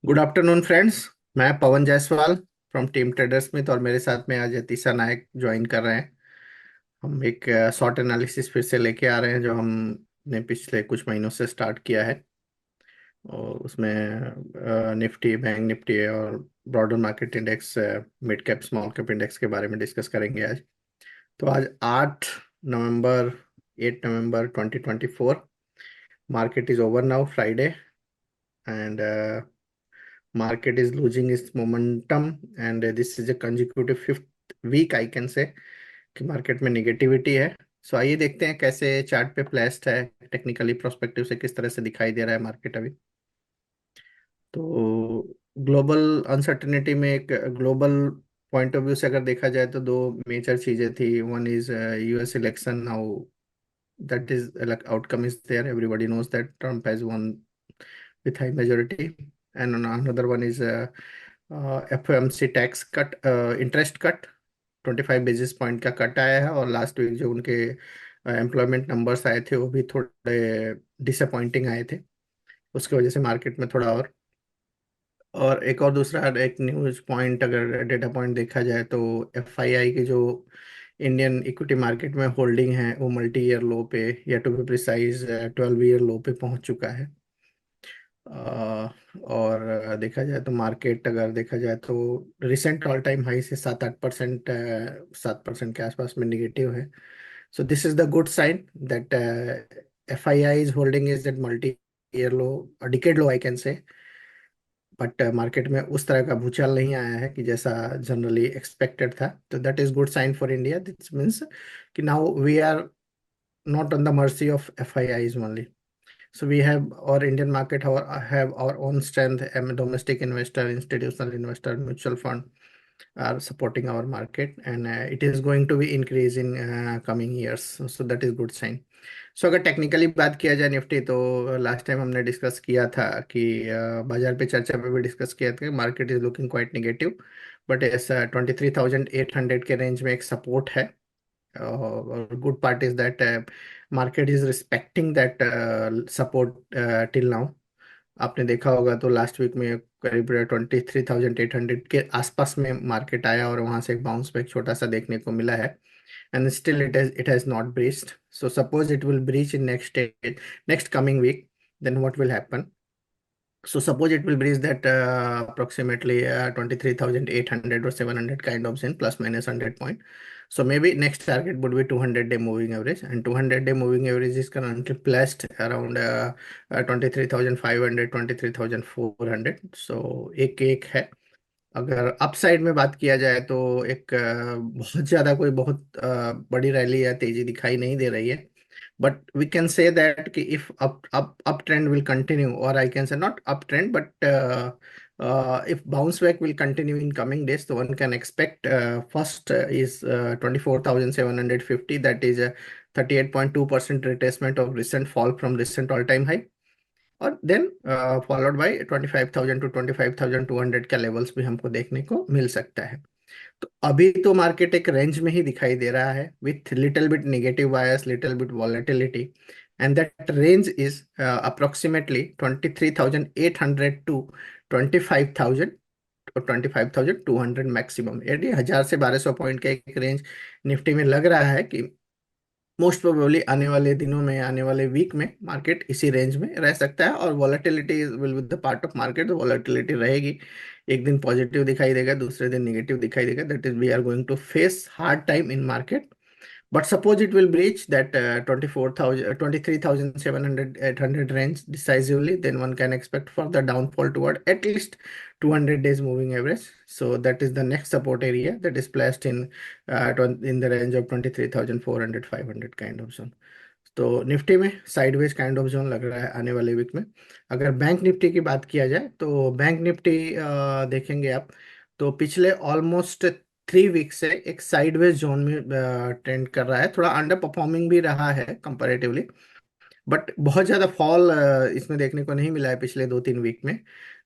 Good afternoon friends. मैं Pawan Jaiswal from team trader Smith और मेरे साथ में आज अतीशा नायक ज्वाइन कर रहे हैं। हम एक शॉर्ट एनालिसिस फिर से लेके आ रहे हैं जो हमने पिछले कुछ महीनों से स्टार्ट किया है। और उसमें निफ्टी, बैंक निफ्टी और broader market index, mid cap small cap index के बारे में डिस्कस करेंगे आज। तो आज 8 नवंबर 8 नवंबर 2024। Market is over now, Friday, and market is losing its momentum, and this is a consecutive fifth week I can say कि market में negativity है। सो आइए देखते हैं कैसे चार्ट पे प्लेस्ड है, टेक्निकली प्रोस्पेक्टिव से किस तरह से दिखाई दे रहा है मार्केट अभी। तो ग्लोबल अनसर्टेनिटी में एक ग्लोबल पॉइंट ऑफ व्यू से अगर देखा जाए तो दो मेजर चीजें थी। One is US election now, that is like outcome is there, everybody knows that Trump has won with high majority. And another one is FOMC tax cut, interest cut, 25 basis point का cut आया है। और last week जो उनके employment numbers आए थे वो भी थोड़े डिसअपॉइंटिंग आए थे। उसकी वजह से मार्केट में थोड़ा और एक और दूसरा एक न्यूज पॉइंट, अगर डेटा पॉइंट देखा जाए तो एफआईआई की जो इंडियन इक्विटी मार्केट में होल्डिंग है वो मल्टी ईयर लो पे, या टू बी प्रिसाइज 12 ईयर लो पे पहुंच चुका है। और देखा जाए तो मार्केट अगर देखा जाए तो रिसेंट ऑल टाइम हाई से 7-8%, 7% के आसपास में निगेटिव है। So this is the good sign that FII is holding is that multi year low, decade low I can say. But market में उस तरह का भूचाल नहीं आया है कि जैसा जनरली एक्सपेक्टेड था। तो that is good sign for India. This means कि now we are not on the mercy of FIIs only. So we have our Indian market have our own strength, and domestic investor, institutional investor, mutual fund are supporting our market, and it is going to be increase in coming years. So that is good sign. सो अगर technically बात किया जाए Nifty, तो last time हमने discuss किया था कि बाजार पे चर्चा पे भी डिस्कस किया था कि market is looking quite negative. But ऐसा 23,800 के रेंज में एक सपोर्ट है। और good part is that market is respecting that support till now. आपने देखा होगा तो लास्ट वीक में करीब 23,800 के आसपास में मार्केट आया और वहां से एक बाउंस बैक छोटा सा देखने को मिला है। and still it has not breached. So suppose it will breach in next coming week, then what will happen? So suppose it will breach that approximately 23,800 or 700 kind of zone, plus minus 100 point. So maybe next target would be 200-day moving average, and 200-day moving average is currently placed around 23,500, 23,400. So एक है। अगर upside में बात किया जाए तो एक बहुत ज्यादा कोई बहुत बड़ी रैली या तेजी दिखाई नहीं दे रही है। But we can say that कि if up trend will continue, और I can say not up trend but if bounce back will continue in coming days, so one can expect first is 24,750, that is a 38.2% retracement of recent fall from recent all-time high, और then followed by 25,000 to 25,200 का levels भी हमको देखने को मिल सकता है। तो अभी तो मार्केट एक रेंज में ही दिखाई दे रहा है with little bit negative bias, little bit volatility, and that range is approximately 23,800 to 25,000 और 25,200 मैक्सिमम। यदि 1,000 से 1,200 पॉइंट का एक रेंज निफ्टी में लग रहा है कि मोस्ट प्रोबेबली आने वाले दिनों में, आने वाले वीक में मार्केट इसी रेंज में रह सकता है। और volatility will with the part of market, तो वॉलेटिलिटी रहेगी। एक दिन पॉजिटिव दिखाई देगा, दूसरे दिन नेगेटिव दिखाई देगा। That is we are going to face hard time in market. But suppose it will breach that 24,000, 23,700, 800 range decisively, then one can expect further downfall toward at least 200 days moving average. So that is the next support area that is placed in the range of 23,400, 500 kind of zone. तो Nifty में sideways kind of zone लग रहा है आने वाले week में। अगर bank Nifty की बात किया जाए तो बैंक निफ्टी देखेंगे आप, तो पिछले ऑलमोस्ट 3 वीक से एक साइडवेज जोन में ट्रेंड कर रहा है। थोड़ा अंडर परफॉर्मिंग भी रहा है कंपैरेटिवली, बट बहुत ज्यादा फॉल इसमें देखने को नहीं मिला है पिछले 2-3 वीक में।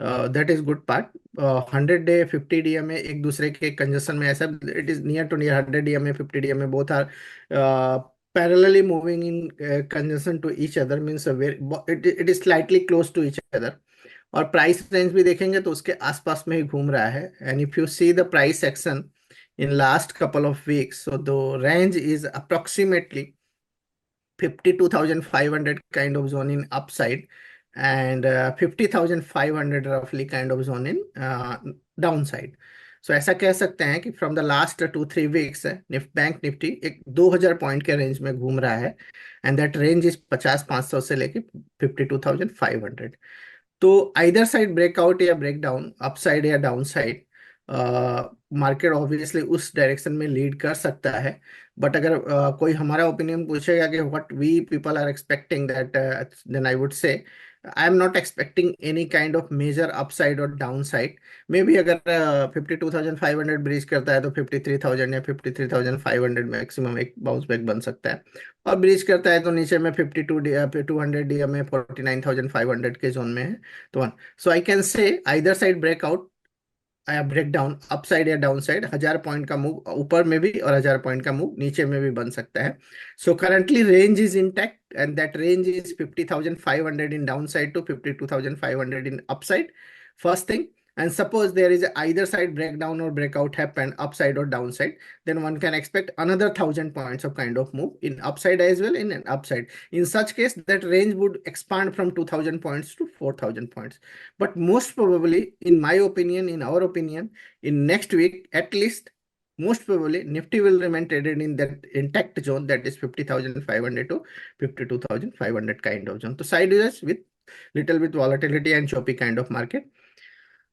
That is good part. 100 day 50 DMA एक दूसरे के कंजन में ऐसा, it is near to near 100 DMA 50 DMA both are parallelly moving in conjunction to each other, means a very it is slightly close to each other. और price range भी देखेंगे तो उसके आसपास में ही घूम रहा है। And if you see the price action in last couple of weeks, so the range is approximately 52,500 kind of zone in upside, and 50,500 roughly kind of zone in downside. So ऐसा कह सकते हैं कि from the last 2-3 weeks bank Nifty एक 2,000 point के range में घूम रहा है। एंड दैट रेंज इज 50-500 से लेके 52,500। तो आइदर साइड ब्रेकआउट या ब्रेकडाउन, अपसाइड या डाउन साइड, मार्केट ऑब्वियसली उस डायरेक्शन में लीड कर सकता है। बट अगर कोई हमारा ओपिनियन पूछेगा कि what we people are expecting, that then I would say I am not expecting any kind of major upside और डाउन साइड। मे बी अगर 52,500 ब्रीच करता है तो 53,000 या 53,500 मैक्सिमम एक बाउंस बैक बन सकता है। और ब्रीच करता है तो नीचे में 200 डी में 49,500 के जोन में है। तो वन, सो आई कैन से आइदर साइड ब्रेकआउट या ब्रेक डाउन, अपसाइड या डाउन साइड, 1,000 पॉइंट का मूव ऊपर में भी और 1,000 पॉइंट का मूव नीचे में भी बन सकता है। So currently range is intact and that range is 50,500 in downside to 52,500 in upside, first thing. And suppose there is either side breakdown or breakout happen, upside or downside, then one can expect another 1,000 points of kind of move in upside as well in an upside. In such case, that range would expand from 2,000 points to 4,000 points. But most probably, in my opinion, in our opinion, in next week at least, most probably Nifty will remain traded in that intact zone, that is 50,500 to 52,500 kind of zone. So sideways with little bit volatility and choppy kind of market.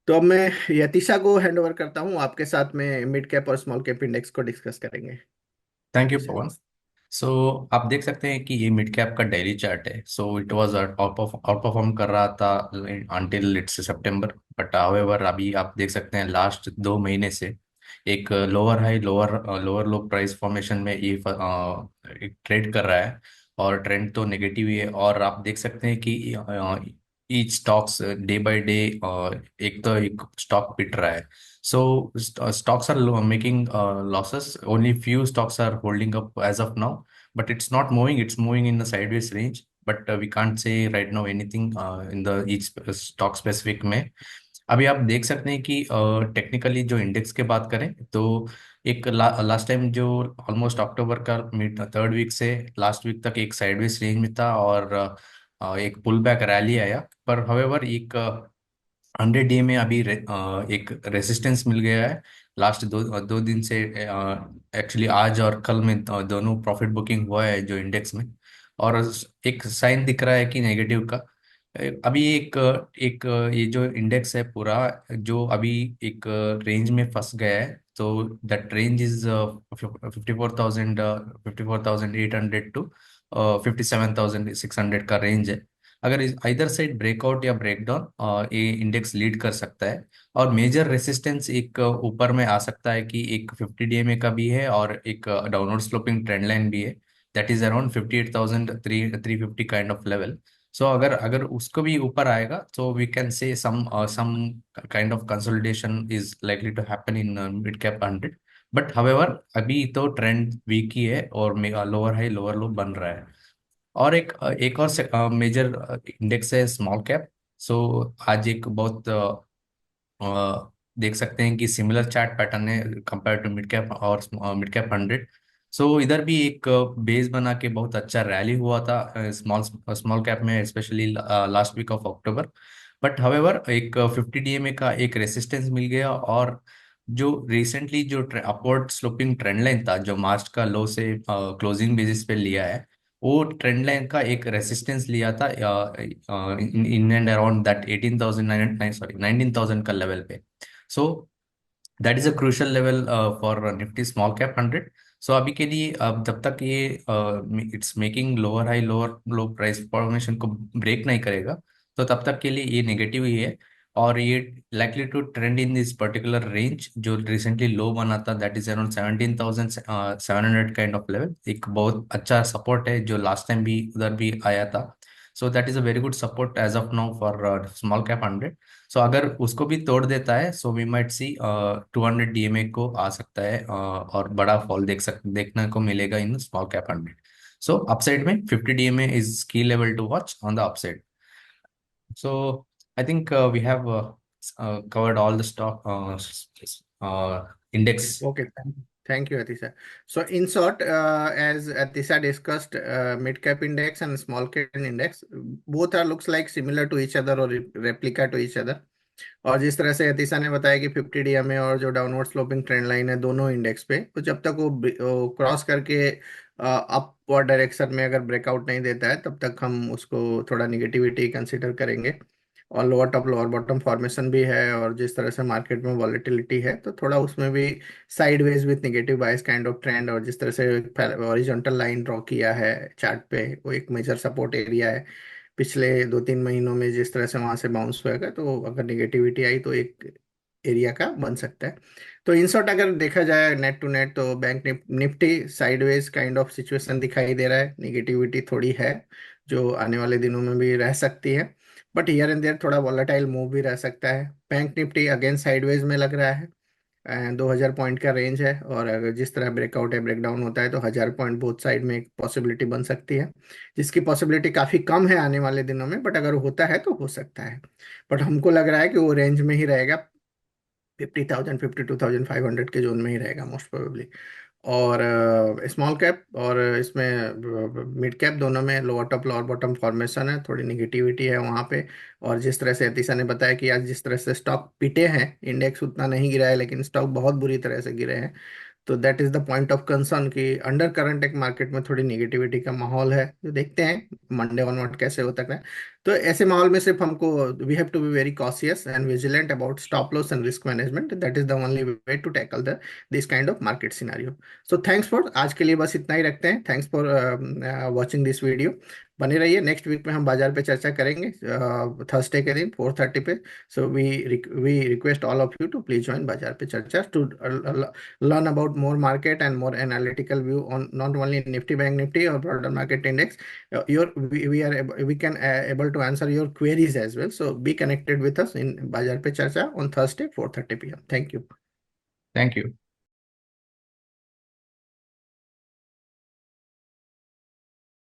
तो अब मैं यतीशा को hand over करता हूँ, आपके साथ में mid cap और स्मॉल कैप इंडेक्स को डिस्कस करेंगे। Thank you Yatisha. Pawan. So आप देख सकते हैं कि ये मिड कैप का डेली चार्ट है। So it was outperform कर रहा था until it's September, but however अभी आप देख सकते हैं लास्ट 2 महीने से एक लोअर हाई लोअर लोअर लो प्राइस फॉर्मेशन में ये एक ट्रेड कर रहा है। और ट्रेंड तो नेगेटिव ही है, और आप देख सकते हैं कि each stocks day by day एक तो एक स्टॉक पिट रहा है। So stocks are making losses. Only few stocks are holding up as of now, but it's not moving. It's moving in the sideways range. But we can't say right now anything in the each stock specific में। अभी आप देख सकते हैं कि technically जो index के बात करें तो एक लास्ट टाइम जो ऑलमोस्ट अक्टूबर का मिड थर्ड वीक से लास्ट वीक तक एक साइडवेज रेंज में था, और एक पुल बैक रैली आया। पर हवेवर एक 100 डे में अभी एक रेसिस्टेंस मिल गया है लास्ट दो दो दिन से। एक्चुअली आज और कल में दोनों प्रॉफिट बुकिंग हुआ है जो इंडेक्स में। और एक साइन दिख रहा है कि नेगेटिव का। अभी एक एक ये जो इंडेक्स है पूरा, जो अभी एक रेंज में फंस गया है। तो दैट रेंज इज 54,800 टू 57,600 का रेंज है। अगर इधर साइड ब्रेकआउट या ब्रेकडाउन ये इंडेक्स लीड कर सकता है। और मेजर रेसिस्टेंस एक ऊपर में आ सकता है कि एक 50 डीएमए का भी है, और एक डाउनवर्ड स्लोपिंग ट्रेंड लाइन भी है। That is around 58,350 kind of level. So अगर अगर उसको भी ऊपर आएगा तो we can say some kind of consolidation is likely to happen in mid cap 100। But however अभी तो ट्रेंड वीक ही है, और लोअर हाई लोअर लो बन रहा है। और एक और मेजर इंडेक्स है स्मॉल कैप। सो आज एक बहुत देख सकते हैं कि सिमिलर चार्ट पैटर्न है कंपेयर टू मिड कैप और मिड कैप 100। सो इधर भी एक बेस बना के बहुत अच्छा रैली हुआ था स्मॉल स्मॉल कैप में, specially last week of October. But however एक 50 डीएमए का एक रेसिस्टेंस मिल गया। और जो रिसेंटली जो अपवर्ड स्लोपिंग ट्रेंड लाइन था जो मार्च का लो से क्लोजिंग बेसिस पे लिया है, वो ट्रेंड लाइन का एक रेसिस्टेंस लिया था in and around that 18,000 sorry 19,000 का लेवल पे। सो that is a crucial level for Nifty small cap 100। सो अभी के लिए अब जब तक ये it's making lower high lower low price formation को ब्रेक नहीं करेगा, तो तब तक के लिए ये नेगेटिव ही है। और ये likely to trend in this particular range जो रिसेंटली लो बना था, that is around 17,700 kind of level. एक बहुत अच्छा सपोर्ट है जो लास्ट टाइम भी उधर भी आया था। So that is a very good support as of now for small cap 100। So अगर उसको भी तोड़ देता है so we might see 200 DMA को आ सकता है, और बड़ा फॉल देखने को मिलेगा in small cap 100। So upside में 50 DMA is key level to watch on the upside. So I think we have covered all the stock index. Okay, thank you, Atisa. So, in short, as Atisa discussed, mid cap index and small cap index, both are looks like similar to each other or replica to each other. और जिस तरह से अतीशा ने बताया कि 50 DMA और जो downward sloping trend line है दोनों इंडेक्स पे, तो जब तक वो क्रॉस करके अपवर्ड डायरेक्शन में अगर ब्रेकआउट नहीं देता है तब तक हम उसको थोड़ा निगेटिविटी कंसीडर करेंगे। और lower top lower bottom formation भी है, और जिस तरह से मार्केट में वॉलेटिलिटी है तो थोड़ा उसमें भी sideways with negative bias kind of trend, और जिस तरह से हॉरिजॉन्टल लाइन ड्रॉ किया है चार्ट पे, वो एक मेजर सपोर्ट एरिया है। पिछले 2-3 महीनों में जिस तरह से वहां से बाउंस हुएगा, तो अगर निगेटिविटी आई तो एक एरिया का बन सकता है। तो इन शॉर्ट अगर देखा जाए नेट टू नेट, तो bank Nifty sideways kind of situation दिखाई दे रहा है, निगेटिविटी थोड़ी है जो आने वाले दिनों में भी रह सकती है। बट हियर एंड देयर थोड़ा वॉलेटाइल मूव भी रह सकता है। बैंक निफ्टी अगेन साइडवेज में लग रहा है, 2,000 पॉइंट का रेंज है, और अगर जिस तरह ब्रेकआउट है ब्रेकडाउन होता है तो 1,000 पॉइंट बोथ साइड में एक पॉसिबिलिटी बन सकती है, जिसकी पॉसिबिलिटी काफी कम है आने वाले दिनों में, बट अगर होता है तो हो सकता है। बट हमको लग रहा है कि वो रेंज में ही रहेगा, 50,000 52,500 के जोन में ही रहेगा मोस्ट प्रोबेबली। और स्मॉल कैप और इसमें मिड कैप दोनों में lower top lower bottom formation है, थोड़ी निगेटिविटी है वहाँ पे। और जिस तरह से अतीशा ने बताया कि आज जिस तरह से स्टॉक पिटे हैं, इंडेक्स उतना नहीं गिरा है लेकिन स्टॉक बहुत बुरी तरह से गिरे हैं, तो that is the point of concern कि अंडर करंट एक मार्केट में थोड़ी निगेटिविटी का माहौल है, जो देखते हैं मंडे ऑनवर्ड कैसे होता है। तो ऐसे माहौल में सिर्फ हमको we have to be very cautious and vigilant about stop loss and risk management, that is the only way to tackle the this kind of market scenario. So thanks for, आज के लिए बस इतना ही रखते हैं। Thanks for watching this video. बने रहिए, नेक्स्ट वीक में हम बाजार पे चर्चा करेंगे थर्सडे के दिन 4:30 पे। So we request all of you to please join बाजार पे चर्चा to learn about more market and more analytical view on not only Nifty Bank Nifty or broader market index. We can able to answer your queries as well. So be connected with us in Bajar Pe Charcha on Thursday 4:30 p.m. Thank you. Thank you.